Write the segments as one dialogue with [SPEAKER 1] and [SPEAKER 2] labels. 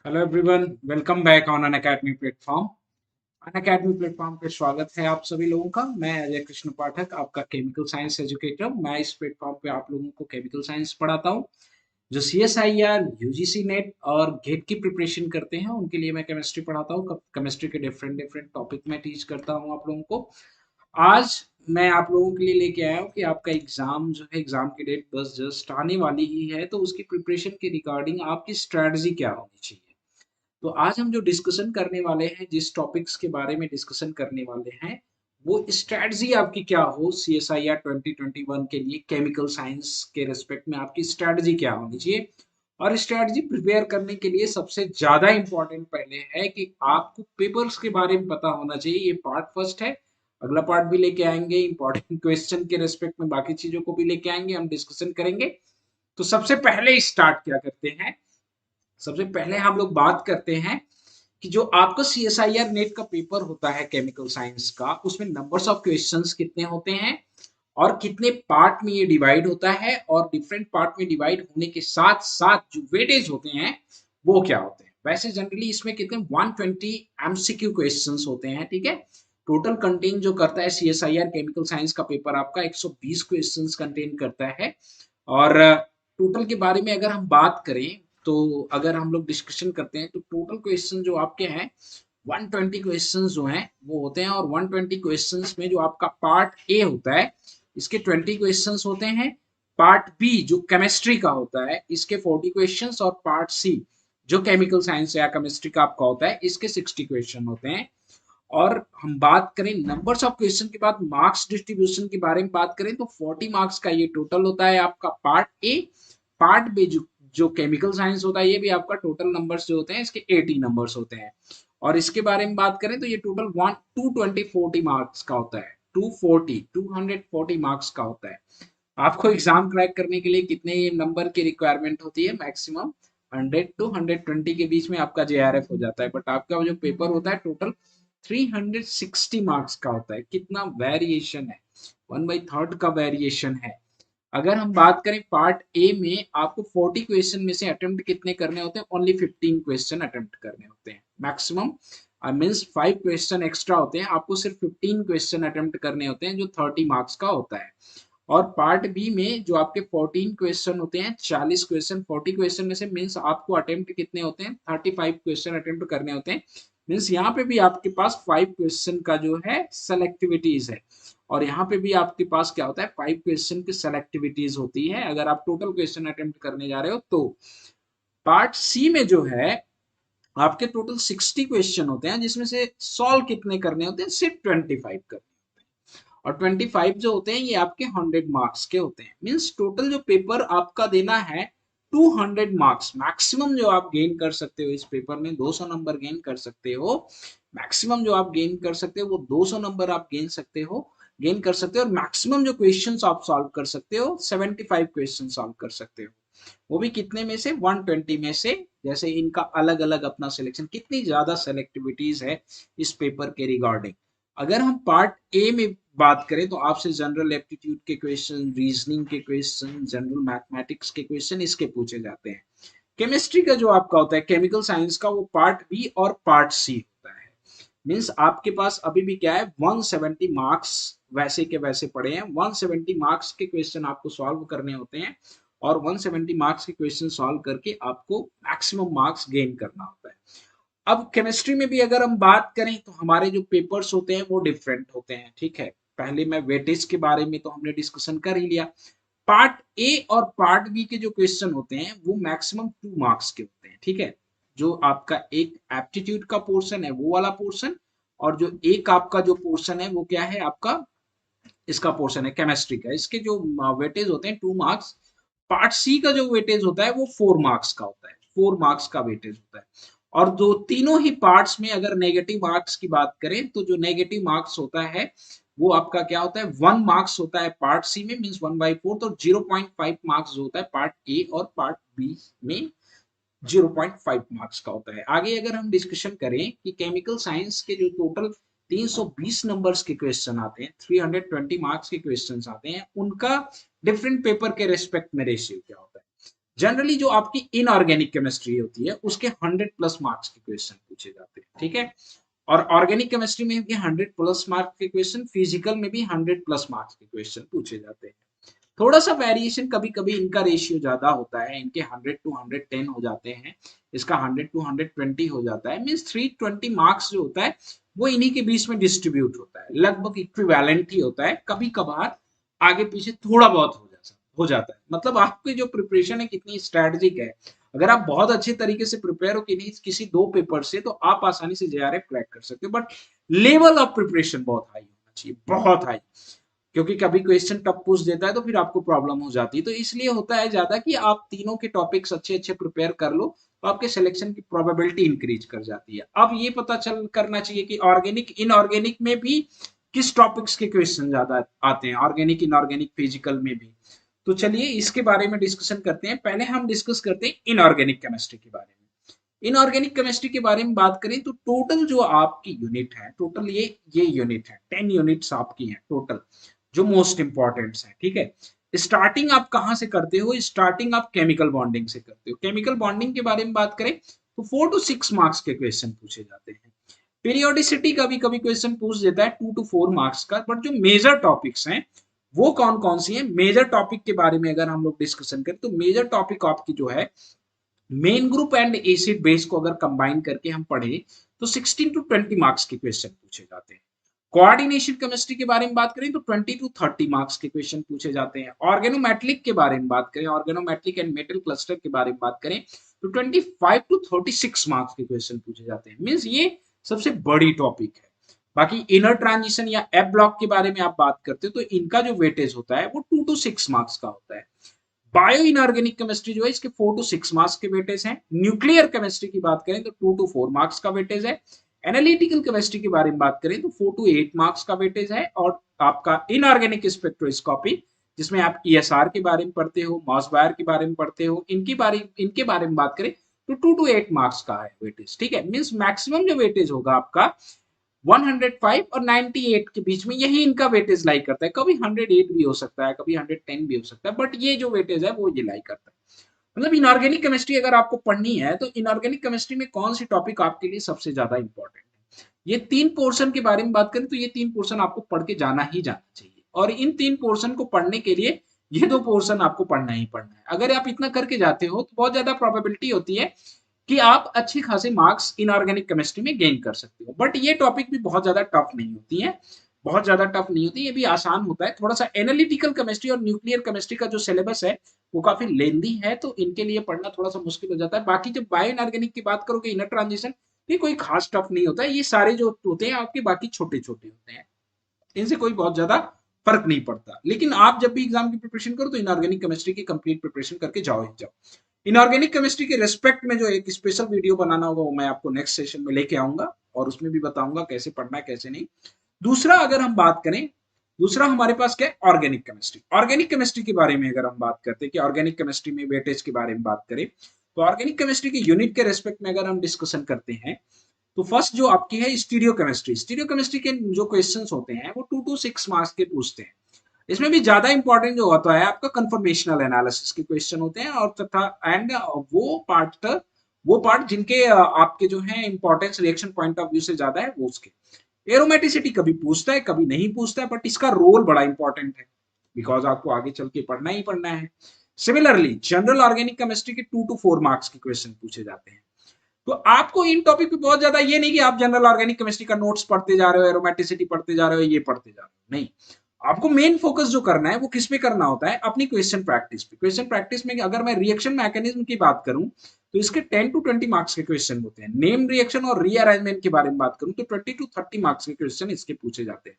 [SPEAKER 1] Hello everyone, welcome back on Unacademy platform. Unacademy platform पे स्वागत है आप सभी लोगों का। मैं अजय कृष्ण पाठक, आपका केमिकल साइंस एजुकेटर। मैं इस प्लेटफॉर्म पे आप लोगों को केमिकल साइंस पढ़ाता हूँ। जो CSIR, UGC नेट और गेट की प्रिपरेशन करते हैं उनके लिए मैं केमिस्ट्री पढ़ाता हूँ। केमिस्ट्री के डिफरेंट डिफरेंट टॉपिक में टीच करता हूँ आप लोगों को। आज मैं आप लोगों के लिए लेके आया हूँ कि आपका एग्जाम जो है, एग्जाम की डेट बस जस्ट आने वाली ही है, तो उसकी प्रिपरेशन के रिगार्डिंग आपकी स्ट्रेटजी क्या होनी चाहिए। तो आज हम जो डिस्कशन करने वाले हैं, जिस टॉपिक्स के बारे में डिस्कशन करने वाले हैं, वो स्ट्रेटजी आपकी क्या हो CSIR 2021 के लिए। केमिकल साइंस के रिस्पेक्ट में आपकी स्ट्रेटजी क्या होनी चाहिए। और स्ट्रेटजी प्रिपेयर करने के लिए सबसे ज्यादा इंपॉर्टेंट पहले है कि आपको पेपर्स के बारे में पता होना चाहिए। ये पार्ट फर्स्ट है। अगला पार्ट भी लेके आएंगे इंपॉर्टेंट क्वेश्चन के रिस्पेक्ट में, बाकी चीजों को भी लेके आएंगे, हम डिस्कशन करेंगे। तो सबसे पहले स्टार्ट क्या करते हैं, सबसे पहले हम लोग बात करते हैं कि जो आपका CSIR नेट का पेपर होता है केमिकल साइंस का, उसमें नंबर्स ऑफ क्वेश्चंस कितने होते हैं और कितने पार्ट में ये डिवाइड होता है, और डिफरेंट पार्ट में डिवाइड होने के साथ साथ जो वेटेज होते हैं वो क्या होते हैं। वैसे जनरली इसमें कितने 120 MCQ क्वेश्चंस होते हैं, ठीक है। टोटल कंटेन जो करता है CSIR केमिकल साइंस का पेपर आपका 120 क्वेश्चंस कंटेन करता है। और टोटल के बारे में अगर हम बात करें, तो अगर हम लोग डिस्कशन करते हैं तो टोटल क्वेश्चन जो आपके हैं 120 क्वेश्चंस जो हैं वो होते हैं। और 120 क्वेश्चंस में जो आपका पार्ट ए होता है, इसके 20 क्वेश्चंस होते हैं। पार्ट बी जो केमिस्ट्री का होता है, इसके 40 क्वेश्चंस। और पार्ट सी जो केमिकल साइंस या केमिस्ट्री का आपका होता है, इसके 60 क्वेश्चन होते हैं। और हम बात करें नंबर्स ऑफ क्वेश्चन के बाद मार्क्स डिस्ट्रीब्यूशन के बारे में बात करें, तो 40 मार्क्स का ये टोटल होता है आपका पार्ट ए। पार्ट बी जो केमिकल साइंस होता है, ये भी आपका टोटल नंबर्स जो होते हैं इसके 80 नंबर्स होते हैं। और इसके बारे में बात करें तो ये टोटल 220 मार्क्स का होता है। 240 मार्क्स का होता है। आपको एग्जाम क्रैक करने के लिए कितने नंबर की रिक्वायरमेंट होती है? मैक्सिमम 100 टू 120 के बीच में आपका JRF हो जाता है। बट आपका जो पेपर होता है टोटल 360 मार्क्स का होता है। कितना वेरिएशन है, 1/3 का वेरिएशन है। अगर हम बात करें पार्ट ए में, आपको 40 क्वेश्चन में से अटेम्प्ट कितने करने होते हैं? ओनली 15 क्वेश्चन अटेम्प्ट करने होते हैं मैक्सिमम। मीन्स 5 क्वेश्चन एक्स्ट्रा होते हैं, आपको सिर्फ 15 क्वेश्चन अटेम्प्ट करने होते हैं, जो 30 मार्क्स का होता है। और पार्ट बी में जो आपके 14 क्वेश्चन होते हैं, 40 क्वेश्चन 40 क्वेश्चन में से, मीन्स आपको अटेम्प्ट कितने होते हैं? 35 क्वेश्चन अटेम्प्ट करने होते हैं। मीन्स यहाँ पे भी आपके पास 5 क्वेश्चन का जो है सेलेक्टिविटीज है। और यहाँ पे भी आपके पास क्या होता है? 5 क्वेश्चन की सेलेक्टिविटीज होती है अगर आप टोटल क्वेश्चन अटेम्प्ट करने जा रहे हो तो। पार्ट सी में जो है आपके टोटल 60 क्वेश्चन होते हैं, जिसमें से सॉल्व कितने करने होते हैं? सिर्फ 25 करने। और 25 जो होते हैं ये आपके 100 मार्क्स के होते हैं। मीन्स टोटल जो पेपर आपका देना है 200 मार्क्स। मैक्सिमम जो आप गेन कर सकते हो इस पेपर में 200 नंबर गेन कर सकते हो। मैक्सिमम जो आप गेन कर सकते हो वो 200 नंबर आप गेन कर सकते हो। और मैक्सिमम जो क्वेश्चंस आप सॉल्व कर सकते हो 75 क्वेश्चन सॉल्व कर सकते हो। वो भी कितने में से? 120 में से। जैसे इनका अलग अलग अपना सिलेक्शन, कितनी ज्यादा सेलेक्टिविटीज है इस पेपर के रिगार्डिंग। अगर हम पार्ट ए में बात करें तो आपसे जनरल एप्टीट्यूड के क्वेश्चन, रीजनिंग के क्वेश्चन, जनरल मैथमेटिक्स के क्वेश्चन इसके पूछे जाते हैं। केमिस्ट्री का जो आपका होता है केमिकल साइंस का, वो पार्ट बी और पार्ट सी होता है। मीन्स आपके पास अभी भी क्या है? 170 मार्क्स वैसे के वैसे पड़े हैं। 170 मार्क्स के क्वेश्चन आपको सॉल्व करने होते हैं। और 170 मार्क्स के क्वेश्चन सॉल्व करके आपको मैक्सिमम मार्क्स गेन करना होता है। अब केमिस्ट्री में भी अगर हम बात करें तो हमारे जो पेपर्स होते हैं वो डिफरेंट होते हैं, ठीक है। पहले मैं वेटेज के बारे में तो हमने डिस्कशन कर ही लिया। पार्ट ए और पार्ट बी के जो क्वेश्चन होते हैं वो मैक्सिमम 2 मार्क्स के होते हैं, ठीक है। जो आपका एक एप्टीट्यूड का पोर्शन है वो वाला पोर्शन, और जो एक आपका जो पोर्शन है वो क्या है? आपका इसका पोर्शन है केमिस्ट्री का। इसके जो वेटेज होते हैं 2 मार्क्स। पार्ट सी का जो वेटेज होता है वो 4 मार्क्स का होता है। 4 मार्क्स का वेटेज होता है। और दो तीनों ही पार्ट्स में अगर नेगेटिव मार्क्स की बात करें तो जो नेगेटिव मार्क्स होता है वो आपका क्या होता है? 1 मार्क्स होता है पार्ट सी में, मीन 1/4। तो 0.5 मार्क्स जो होता है पार्ट ए और पार्ट बी में 0.5 मार्क्स का होता है। आगे अगर हम डिस्कशन करें कि केमिकल साइंस के जो टोटल 320 नंबर्स के क्वेश्चन आते हैं, 320 मार्क्स के क्वेश्चन आते हैं, उनका डिफरेंट पेपर के रेस्पेक्ट में रेशियो क्या होता है। जनरली जो आपकी इनऑर्गेनिक केमिस्ट्री होती है उसके 100+ मार्क्स के क्वेश्चन पूछे जाते हैं, ठीक है। और ऑर्गेनिक केमिस्ट्री में भी 100+ मार्क्स के क्वेश्चन, फिजिकल में भी 100+ मार्क्स के क्वेश्चन पूछे जाते हैं। थोड़ा सा वेरिएशन, कभी कभी इनका रेशियो ज्यादा होता है, इनके 100 to 110 हो जाते हैं, इसका 100 to 120 हो जाता है। मीन्स 320 मार्क्स जो होता है वो इन्हीं के बीच में डिस्ट्रीब्यूट होता है, लगभग इक्विवेलेंट ही होता है। कभी कभार आगे पीछे थोड़ा बहुत हो जाता है। मतलब आपकी जो प्रिपरेशन है कितनी स्ट्रेटेजिक है। अगर आप बहुत अच्छे तरीके से प्रिपेयर हो कि नहीं किसी दो पेपर से, तो आप आसानी से जेआरएफ क्रैक कर सकते हो। बट लेवल ऑफ प्रिपरेशन बहुत हाई होना चाहिए, बहुत हाई, क्योंकि कभी क्वेश्चन टफ पूछ देता है तो फिर आपको प्रॉब्लम हो जाती है। तो इसलिए होता है ज्यादा कि आप तीनों के टॉपिक्स अच्छे अच्छे प्रिपेयर कर लो, तो आपके सिलेक्शन की प्रोबेबिलिटी इंक्रीज कर जाती है। अब ये पता चल करना चाहिए कि ऑर्गेनिक इनऑर्गेनिक में भी किस टॉपिक्स के क्वेश्चन ज्यादा आते हैं, ऑर्गेनिक इनऑर्गेनिक फिजिकल में भी। तो चलिए इसके बारे में डिस्कशन करते हैं। पहले हम डिस्कस करते हैं इनऑर्गेनिक केमिस्ट्री के बारे में। इनऑर्गेनिक केमिस्ट्री के बारे में बात करें तो टोटल जो आपकी यूनिट है, टोटल ये यूनिट है, 10 यूनिट्स आपकी हैं टोटल, जो मोस्ट इंपॉर्टेंट है, ठीक है। स्टार्टिंग आप कहां से करते हो? स्टार्टिंग आप केमिकल बॉन्डिंग से करते हो। केमिकल बॉन्डिंग के बारे में बात करें तो 4 to 6 मार्क्स के क्वेश्चन पूछे जाते हैं। पीरियोडिसिटी का भी कभी क्वेश्चन पूछ देता है 2 to 4 मार्क्स का। बट जो मेजर टॉपिक्स हैं वो कौन कौन सी हैं? मेजर टॉपिक के बारे में अगर हम लोग डिस्कशन करें तो मेजर टॉपिक आपकी जो है, main group and acid base को अगर कंबाइन करके हम पढ़े तो 16 to 20 मार्क्स के क्वेश्चन पूछे जाते हैं। कोऑर्डिनेशन केमिस्ट्री के बारे में बात करें तो 20 to 30 मार्क्स के क्वेश्चन पूछे जाते हैं। ऑर्गेनोमेट्रिक के बारे में बात करें, ऑर्गेनोमेट्रिक एंड मेटल क्लस्टर के बारे में बात करें तो 25 to 36 मार्क्स के क्वेश्चन पूछे जाते हैं। मींस ये सबसे बड़ी टॉपिक है। बाकी इनर ट्रांजिशन या एफ ब्लॉक के बारे में आप बात करते हो तो इनका जो वेटेज होता है वो 2 to 6 मार्क्स का होता है। बायो इनऑर्गेनिक केमिस्ट्री जो है इसके 4 to 6 मार्क्स के वेटेज हैं। न्यूक्लियर केमिस्ट्री की बात करें तो 2 to 4 मार्क्स का वेटेज है। एनालिटिकल केमिस्ट्री के बारे में बात करें तो 4 to 8 मार्क्स का वेटेज है। और आपका इनऑर्गेनिक स्पेक्ट्रोस्कोपी, जिसमें आप ईएसआर के बारे में पढ़ते हो, मॉस बायर के बारे में पढ़ते हो, इनके बारे में बात करें तो 2 to 8 मार्क्स का है वेटेज, ठीक है। मींस मैक्सिमम जो वेटेज होगा आपका 105 और 98 के बीच में, यही इनका वेटेज लाई करता है। कभी 108 भी हो सकता है, कभी 110 भी हो सकता है, बट ये जो वेटेज है वो ये लाई करता है। मतलब इनऑर्गेनिक केमिस्ट्री अगर आपको पढ़नी है तो इनऑर्गेनिक केमिस्ट्री में कौन सी टॉपिक आपके लिए सबसे ज्यादा इंपॉर्टेंट है? ये 3 पोर्शन के बारे में बात करें तो ये 3 पोर्शन आपको पढ़ के जाना ही जाना चाहिए। और इन 3 पोर्शन को पढ़ने के लिए ये 2 पोर्शन आपको पढ़ना ही पढ़ना है। अगर आप इतना करके जाते हो तो बहुत ज्यादा प्रोबेबिलिटी होती है कि आप अच्छे खासे मार्क्स इनऑर्गेनिक केमिस्ट्री में गेन कर सकते हो। बट ये टॉपिक भी बहुत ज्यादा टफ नहीं होती है, बहुत ज्यादा टफ नहीं होती, ये भी आसान होता है थोड़ा सा। एनालिटिकल केमिस्ट्री और न्यूक्लियर केमिस्ट्री का जो सिलेबस है वो काफी लेंदी है, तो इनके लिए पढ़ना थोड़ा सा मुश्किल हो जाता है। बाकी जब बायो इनऑर्गेनिक की बात करोगे, इनर ट्रांजिशन, ये कोई खास टफ नहीं होता है। ये सारे जो होते हैं आपके बाकी छोटे छोटे होते हैं, इनसे कोई बहुत ज्यादा फर्क नहीं पड़ता। लेकिन आप जब भी एग्जाम की प्रिपरेशन करो तो इनऑर्गेनिक केमिस्ट्री की कंप्लीट प्रिपरेशन करके जाओ ही जाओ। इनऑर्गेनिक केमिस्ट्री के रेस्पेक्ट में जो एक स्पेशल वीडियो बनाना होगा वो मैं आपको नेक्स्ट सेशन में लेके आऊंगा, और उसमें भी बताऊंगा कैसे पढ़ना है कैसे नहीं। दूसरा अगर हम बात करें, दूसरा हमारे पास क्या है? Organic chemistry. ऑर्गेनिक केमिस्ट्री के बारे में अगर हम बात करते हैं कि ऑर्गेनिक केमिस्ट्री में वेटेज के बारे में बात करें, तो ऑर्गेनिक केमिस्ट्री के यूनिट के रेस्पेक्ट में अगर हम डिस्कशन करते हैं तो फर्स्ट जो आपकी है स्टीरियो केमिस्ट्री। स्टीरियो केमिस्ट्री के जो क्वेश्चंस होते हैं वो 2 to 6 मार्क्स के पूछते हैं। इसमें भी ज्यादा इंपॉर्टेंट जो होता है आपका कंफर्मेशनल एनालिसिस के क्वेश्चन होते हैं, और तथा एंड वो पार्ट जिनके आपके जो है importance reaction point of view से ज्यादा है वो उसके। एरोमेटिसिटी कभी पूछता है कभी नहीं पूछता है, बट इसका रोल बड़ा इंपॉर्टेंट है बिकॉज आपको आगे चल के पढ़ना ही पढ़ना है। सिमिलरली जनरल ऑर्गेनिक केमिस्ट्री के 2 to 4 मार्क्स के क्वेश्चन पूछे जाते हैं। तो आपको इन टॉपिक पे बहुत ज्यादा ये नहीं कि आप जनरल ऑर्गेनिक केमिस्ट्री का नोट्स पढ़ते जा रहे हो, एरोमेटिसिटी पढ़ते जा रहे हो, ये पढ़ते जा रहे हो, नहीं। आपको मेन फोकस जो करना है वो किस पे करना होता है? अपनी क्वेश्चन प्रैक्टिस पे। क्वेश्चन प्रैक्टिस में अगर मैं रिएक्शन मैकेनिज्म की बात करूं तो इसके 10 to 20 मार्क्स के क्वेश्चन होते हैं। नेम रिएक्शन और रीअरेंजमेंट के बारे में बात करूं तो 20 to 30 मार्क्स के क्वेश्चन इसके पूछे जाते हैं।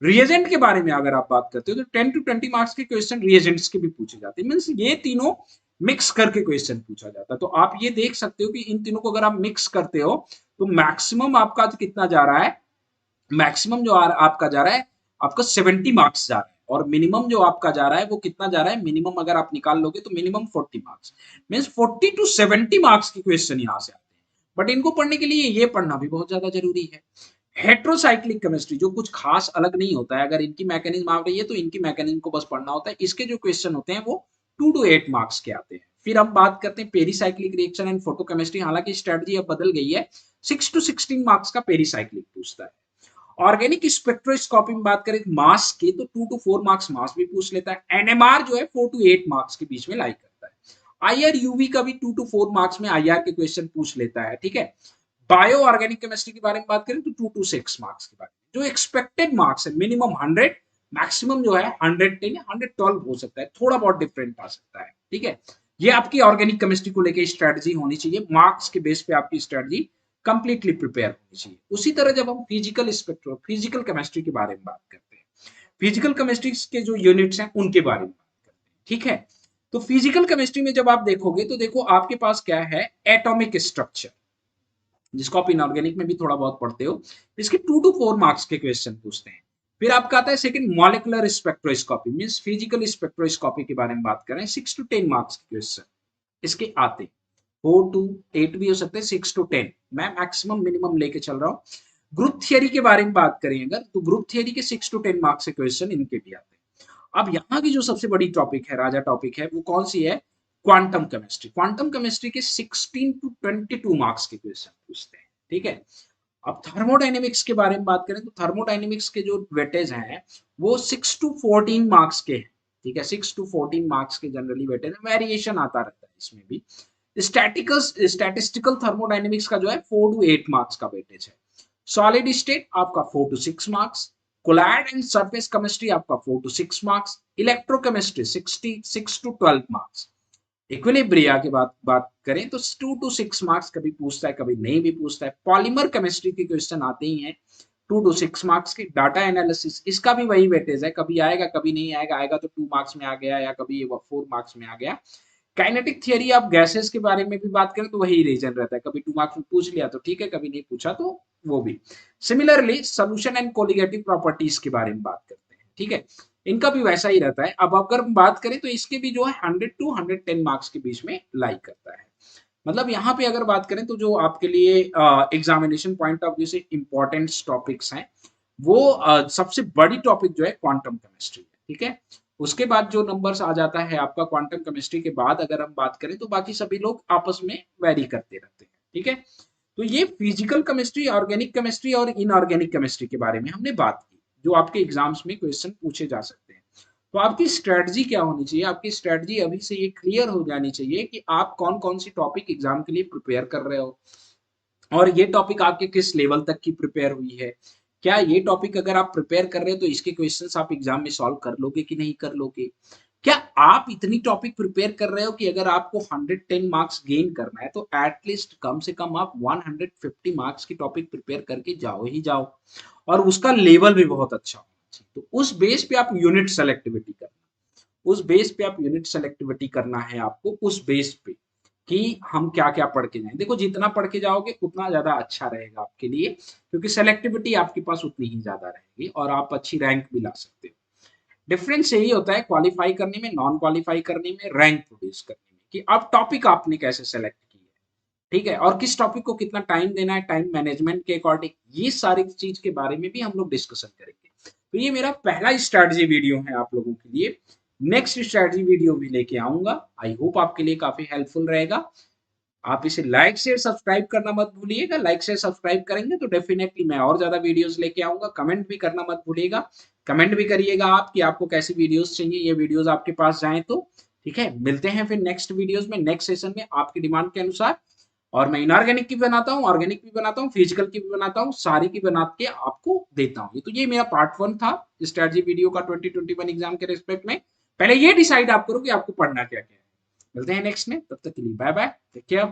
[SPEAKER 1] रिएजेंट के बारे में अगर आप बात करते हो तो 10 to 20 मार्क्स के क्वेश्चन रिएजेंट्स के भी पूछे जाते हैं। मींस ये तीनों मिक्स करके क्वेश्चन पूछा जाता है। तो आप ये देख सकते हो कि इन तीनों को अगर आप मिक्स करते हो तो मैक्सिमम आपका कितना जा रहा है? मैक्सिमम जो आपका जा रहा है आपका 70 मार्क्स जा रहा है, और मिनिमम जो आपका जा रहा है वो कितना जा रहा है? मिनिमम अगर आप निकाल लोगे तो minimum 40 marks. Means 40 to 70 marks के क्वेश्चन यहाँ से आते हैं। बट इनको पढ़ने के लिए ये पढ़ना भी बहुत ज्यादा जरूरी है। हेट्रोसाइक्लिक केमिस्ट्री जो कुछ खास अलग नहीं होता है, अगर इनकी मैकेनिज्म आ रही है तो इनकी मैकेनिज्म को बस पढ़ना होता है। इसके जो क्वेश्चन होते हैं वो 2 to 8 मार्क्स के आते हैं। फिर हम बात करते हैं पेरीसाइक्लिक रिएक्शन एंड फोटोकेमिस्ट्री। हालांकि स्ट्रेटजी अब बदल गई है, 6 to 16 मार्क्स का पेरीसाइक्लिक पूछता है। ऑर्गेनिक स्पेक्ट्रोस्कोपी में बात करें मास की तो 2 to 4 मार्क्स मास भी पूछ लेता है। एनएमआर जो है 4 to 8 मार्क्स के बीच में लाई करता है। आईआर यूवी का भी 2 to 4 मार्क्स में आईआर के क्वेश्चन पूछ लेता है, ठीक है। बायो ऑर्गेनिक केमिस्ट्री के बारे में बात करें तो 2 to 6 मार्क्स के बारे में। जो एक्सपेक्टेड मार्क्स है मिनिमम 100, मैक्सिमम जो है 110 या 112 हो सकता है, थोड़ा बहुत डिफरेंट आ सकता है, ठीक है। ये आपकी ऑर्गेनिक केमिस्ट्री को लेकर स्ट्रेटजी होनी चाहिए, मार्क्स के बेस पे आपकी स्ट्रेटजी कंप्लीटली प्रिपेयर होनी चाहिए। उसी तरह जब हम फिजिकल केमिस्ट्री के बारे में बात करते हैं, फिजिकल केमिस्ट्री के जो यूनिट्स हैं उनके बारे में बात करते हैं, ठीक है। तो फिजिकल केमिस्ट्री में जब आप देखोगे तो देखो आपके पास क्या है, एटॉमिक स्ट्रक्चर, जिसको आप इनऑर्गेनिक में भी थोड़ा बहुत पढ़ते हो। इसके 2 to 4 मार्क्स के क्वेश्चन पूछते हैं। फिर आपका आता है second molecular spectroscopy, means physical spectroscopy के बारे में बात करें, 6 to 10 मार्क्स के क्वेश्चन इसके आते हैं। 4 to 8 भी हो सकते हैं, 6 to 10 मैं मैक्सिमम मिनिमम लेके चल रहा हूँ। ग्रुप थियरी के बारे में बात करें अगर, तो ग्रुप थियरी के 6 to 10 मार्क्स के क्वेश्चन इनके भी आते हैं। अब यहाँ की जो सबसे बड़ी टॉपिक है, राजा टॉपिक है, वो कौन सी है, क्वांटम केमिस्ट्री। क्वांटम केमिस्ट्री के 16 to 22 मार्क्स के क्वेश्चन पूछते हैं, ठीक है। अब थर्मोडायनेमिक्स के बारे में बात करें तो थर्मोडायनेमिक्स के जो वेटेज हैं वो 6 to 14 मार्क्स के हैं, ठीक है। 6 to 14 मार्क्स के जनरली वेटेज है, वेरिएशन आता रहता है इसमें भी। स्टैटिस्टिकल थर्मोडायनेमिक्स का जो है 4 to 8 मार्क्स का वेटेज है। सॉलिड स्टेट आपका 4 to 6 marks. Colloid and surface chemistry आपका 4 to 6 marks. Electrochemistry 6 to 12 marks. Equilibria की बात करें तो 2 to 6 मार्क्स कभी पूछता है, कभी नहीं भी पूछता है। पॉलीमर केमिस्ट्री के क्वेश्चन आते ही हैं 2 to 6 मार्क्स के। डाटा एनालिसिस, इसका भी वही वेटेज है, कभी आएगा कभी नहीं आएगा, आएगा तो 2 मार्क्स में आ गया या कभी 4 मार्क्स में आ गया। काइनेटिक थियरी आप गैसेस के बारे में भी बात करें तो वही रीजन रहता है, कभी 2 मार्क्स में पूछ लिया तो ठीक है, कभी नहीं पूछा तो वो भी। Similarly solution and colligative properties के बारे में बात करते हैं, ठीक है, इनका भी वैसा ही रहता है। अब अगर बात करें तो इसके भी जो है 100 to 110 मार्क्स के बीच में लाई करता है। मतलब यहाँ पे अगर बात करें तो जो आपके लिए एग्जामिनेशन पॉइंट ऑफ व्यू से इंपॉर्टेंट टॉपिक्स हैं वो सबसे बड़ी टॉपिक जो है क्वांटम केमिस्ट्री है, ठीक है। उसके बाद जो नंबर्स आ जाता है आपका क्वांटम केमिस्ट्री के बाद अगर हम बात करें तो बाकी सभी लोग आपस में वेरी करते रहते हैं, ठीक है। तो ये फिजिकल केमिस्ट्री, ऑर्गेनिक केमिस्ट्री और इनऑर्गेनिक केमिस्ट्री के बारे में हमने बात की, जो आपके एग्जाम्स में क्वेश्चन पूछे जा सकते हैं। तो आपकी स्ट्रेटजी क्या होनी चाहिए, आपकी स्ट्रेटजी अभी से ये क्लियर हो जानी चाहिए कि आप कौन कौन सी टॉपिक एग्जाम के लिए प्रिपेयर कर रहे हो और ये टॉपिक आपके किस लेवल तक की प्रिपेयर हुई है। क्या ये टॉपिक अगर आप प्रिपेयर कर रहे हो तो इसके क्वेश्चंस आप एग्जाम में सॉल्व कर लोगे कि नहीं कर लोगे। क्या आप इतनी टॉपिक प्रिपेयर कर रहे हो कि अगर आपको 110 मार्क्स गेन करना है तो एटलीस्ट कम से कम आप 150 मार्क्स की टॉपिक प्रिपेयर करके जाओ ही जाओ, और उसका लेवल भी बहुत अच्छा होना चाहिए। तो उस बेस पे आप यूनिट सेलेक्टिविटी करना, उस बेस पे आप यूनिट सेलेक्टिविटी करना है आपको, उस बेस पे कि हम क्या क्या पढ़ के जाएं। देखो जितना पढ़ के जाओगे उतना ज्यादा अच्छा रहेगा आपके लिए, क्योंकि सेलेक्टिविटी आपके पास उतनी ही ज्यादा रहेगी और आप अच्छी रैंक भी ला सकते हो। डिफरेंस यही होता है क्वालिफाई करने में, नॉन क्वालिफाई करने में, रैंक प्रोड्यूस करने में, कि अब टॉपिक आपने कैसे सेलेक्ट की है, ठीक है, और किस टॉपिक को कितना टाइम देना है, टाइम मैनेजमेंट के अकॉर्डिंग, ये सारी चीज के बारे में भी हम लोग डिस्कशन करेंगे। तो ये मेरा पहला स्ट्रेटजी वीडियो है आप लोगों के लिए। नेक्स्ट स्ट्रेटजी वीडियो भी लेके आऊंगा, आई होप आपके लिए काफी हेल्पफुल रहेगा। आप इसे लाइक शेयर सब्सक्राइब करना मत भूलिएगा, लाइक शेयर सब्सक्राइब करेंगे तो डेफिनेटली मैं और ज्यादा वीडियोस लेके आऊंगा। कमेंट भी करना मत भूलिएगा, कमेंट भी करिएगा आप कि आपको कैसी वीडियोस चाहिए, ये वीडियोस आपके पास जाएं तो, ठीक है। मिलते हैं फिर नेक्स्ट वीडियोस में, नेक्स्ट सेशन में आपकी डिमांड के अनुसार। और मैं इनऑर्गेनिक की भी बनाता हूँ, ऑर्गेनिक भी बनाता हूँ, फिजिकल की भी बनाता हूँ, सारी की बना के आपको देता हूँ। तो ये मेरा पार्ट 1 था स्ट्रेटजी वीडियो का 2021 एग्जाम के रिस्पेक्ट में। पहले ये डिसाइड आप करो कि आपको पढ़ना क्या क्या है। मिलते हैं नेक्स्ट में, तब तक के लिए बाय बाय, टेक केयर।